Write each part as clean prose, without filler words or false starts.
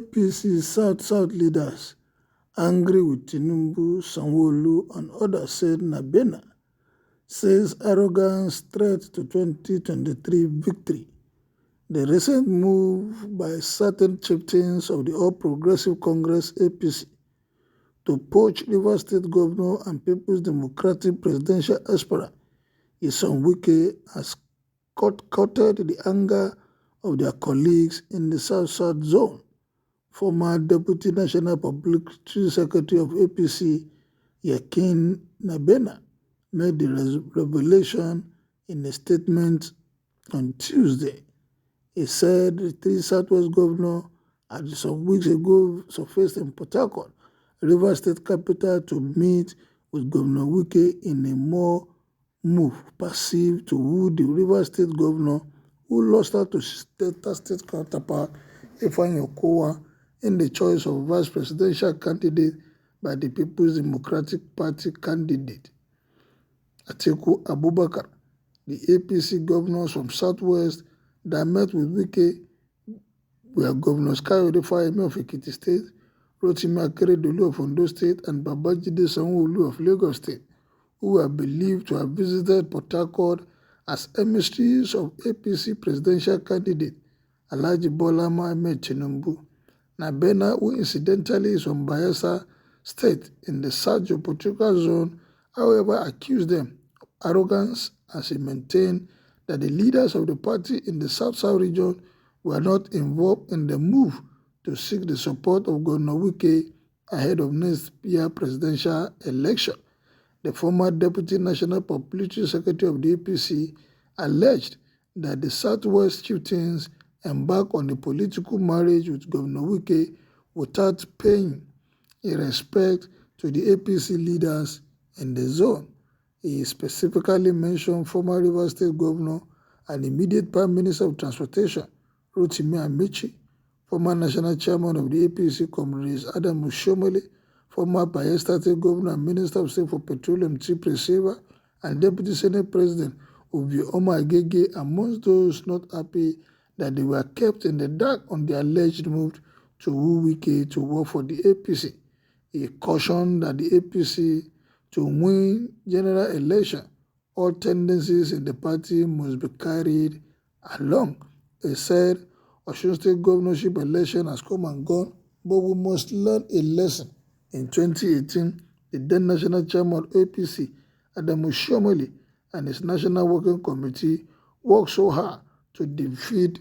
APC South leaders, angry with Tinubu, Sanwo-Olu, and others, said Nabena says Arrogance threat to 2023 victory. The recent move by certain chieftains of the All Progressive Congress (APC) to poach Rivers State Governor and People's Democratic presidential aspirant Nyesom Wike has courted the anger of their colleagues in the South Zone. Former Deputy National Publicity Secretary of APC, Yakin Nabena, made the revelation in a statement on Tuesday. He said the three Southwest governors had some weeks ago surfaced in Port Harcourt, Rivers State capital, to meet with Governor Wike in a more move perceived to woo the Rivers State governor, who lost out to Delta State counterpart Ifeanyi Okowa in the choice of vice presidential candidate by the People's Democratic Party candidate Atiku Abubakar. The APC governors from Southwest that met with Wike were Governors Kayode Fayemi of Ekiti State, Rotimi Akeredolu of Ondo State, and Babajide Sanwo-Olu of Lagos State, who are believed to have visited Port Harcourt as emissaries of APC presidential candidate Alhaji Bola Ahmed Tinubu. Nabena, who incidentally is from Bayelsa State in the South Geopolitical Zone, however, accused them of arrogance as he maintained that the leaders of the party in the South-South region were not involved in the move to seek the support of Governor Wike ahead of next year's presidential election. The former Deputy National Publicity Secretary of the APC alleged that the Southwest chieftains embarked on a political marriage with Governor Wike without paying respect to the APC leaders in the zone. He specifically mentioned former Rivers State Governor and immediate Prime Minister of Transportation, Rotimi Amechi, former National Chairman of the APC, Comrades Adam Oshomole, former Bayelsa State Governor and Minister of State for Petroleum, Chipre Seva, and Deputy Senate President Obioma Agege, amongst those not happy that they were kept in the dark on the alleged move to woo Wike to work for the APC. He cautioned that the APC to win general election, all tendencies in the party must be carried along. He said, Osun State governorship election has come and gone, but we must learn a lesson. In 2018, the then National Chairman of APC, Adam Oshomole, and his National Working Committee worked so hard to defeat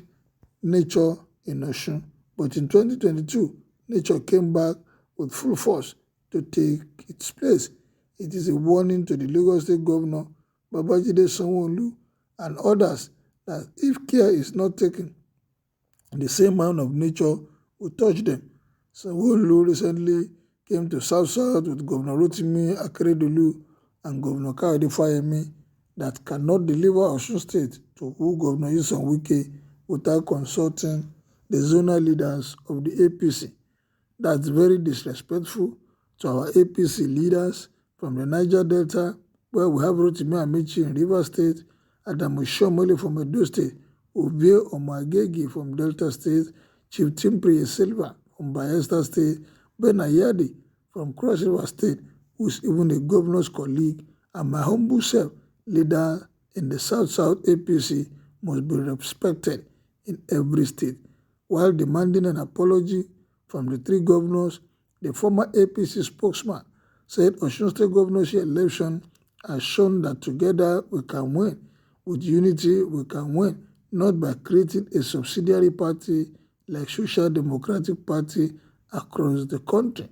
nature in Osun. But in 2022, nature came back with full force to take its place. It is a warning to the Lagos State Governor, Babajide Sanwo-Olu, and others that if care is not taken, the same amount of nature will touch them. Sanwo-Olu recently came to South with Governor Rotimi Akeredolu and Governor Kayode Fayemi that cannot deliver Osun State to who Governor Nyesom Wike without consulting the zonal leaders of the APC. That's very disrespectful to our APC leaders from the Niger Delta, where we have Rotimi Amechi in Rivers State, Adam Oshomole from Edo State, Ovie Omagegi from Delta State, Chief Timpri Silva from Bayelsa State, Ben Ayadi from Cross River State, who is even a governor's colleague, and my humble self, leader in the South-South APC, must be respected in every state. While demanding an apology from the three governors, the former APC spokesman said Osun State governorship election has shown that together we can win. With unity, we can win, not by creating a subsidiary party like Social Democratic Party across the country.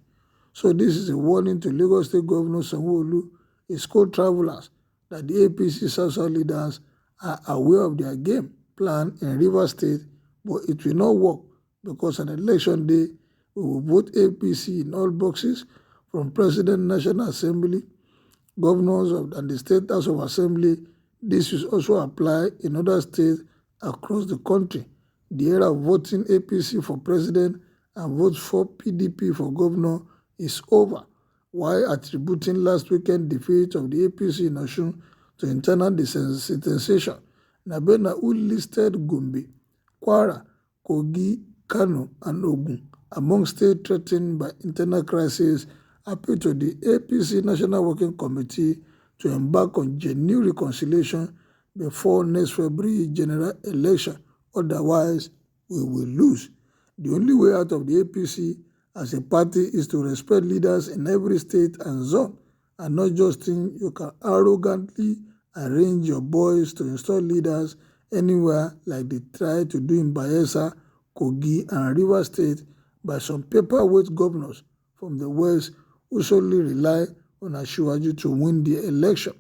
So this is a warning to Lagos State Governor Sanwo-Olu, his co-travelers, that the APC South leaders are aware of their game plan in Rivers State, but it will not work because on election day, we will vote APC in all boxes, from President, National Assembly, governors and the State House of Assembly. This will also apply in other states across the country. The era of voting APC for president and vote for PDP for governor is over, while attributing last weekend defeat of the APC in Osun to internal desensitization. Nabena, who listed Gombe, Kwara, Kogi, Kano, and Ogun among states threatened by internal crisis, appealed to the APC National Working Committee to embark on genuine reconciliation before next February general election. Otherwise, we will lose. The only way out of the APC as a party is to respect leaders in every state and zone, and not just think you can arrogantly arrange your boys to install leaders anywhere like they tried to do in Bayelsa, Kogi, and Rivers State by some paperweight governors from the West who solely rely on Asiwaju to win the election.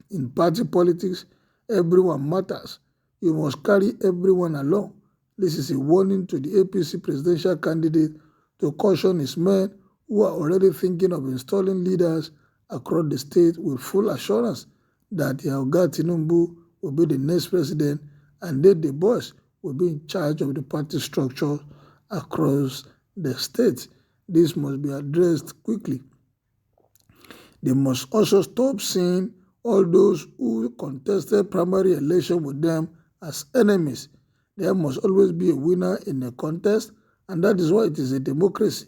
In party politics, everyone matters. You must carry everyone along. This is a warning to the APC presidential candidate to caution his men who are already thinking of installing leaders across the state with full assurance that Oga Tinubu will be the next president and that the boss will be in charge of the party structure across the state. This must be addressed quickly. They must also stop seeing all those who contested primary election with them as enemies. There must always be a winner in a contest, and that is why it is a democracy.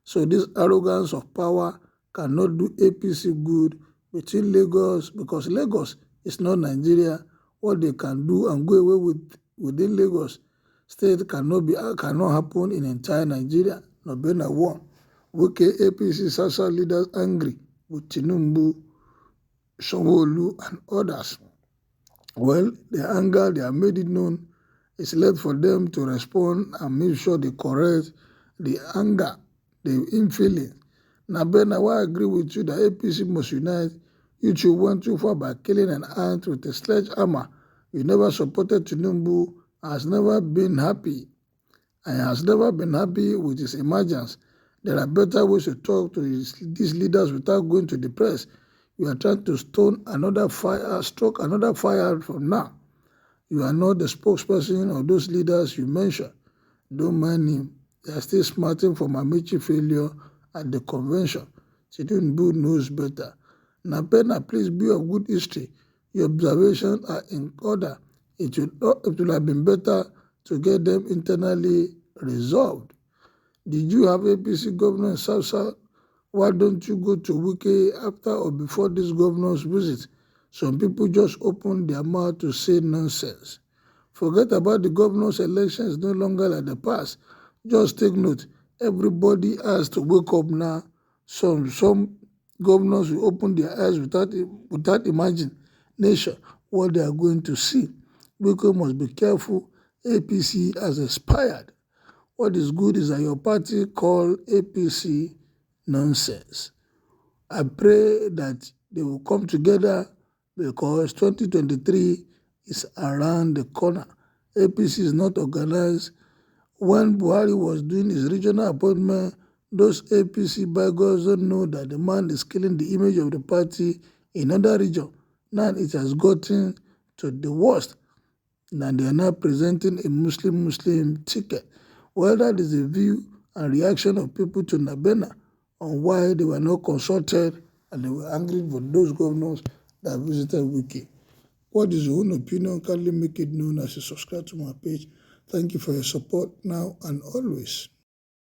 So this arrogance of power cannot do APC good between Lagos, because Lagos is not Nigeria. What they can do and go away within Lagos state cannot happen in entire Nigeria. No better one. Wike APC social leaders angry with Tinubu, Sanwo-Olu, and others. Well, their anger, they have made it known. It's left for them to respond and make sure they correct the anger, the infeeling. Now, I agree with you that APC must unite. You two went too far by killing an ant with a sledgehammer. You never supported Tinubu, has never been happy, and has never been happy with his emergence. There are better ways to talk to these leaders without going to the press. You are trying to stroke another fire from now. You are not the spokesperson of those leaders you mentioned. Don't mind him. They are still smarting from Amici failure at the convention. Tinubu knows better. Napena, please be of good history. Your observations are in order. It would have been better to get them internally resolved. Did you have APC governor in South? Why don't you go to Wike after or before this governor's visit? Some people just open their mouth to say nonsense. Forget about the governor's election. It's no longer like the past. Just take note. Everybody has to wake up now. Some governors will open their eyes without imagination what they are going to see. Wike must be careful. APC has expired. What is good is that your party called APC nonsense. I pray that they will come together because 2023 is around the corner. APC is not organized. When Buhari was doing his regional appointment, those APC bygones don't know that the man is killing the image of the party in other regions. Now it has gotten to the worst. Now they are now presenting a Muslim ticket. Well, that is the view and reaction of people to Nabena on why they were not consulted and they were angry with those governors that visited Wiki. What is your own opinion? Kindly make it known as you subscribe to my page. Thank you for your support now and always.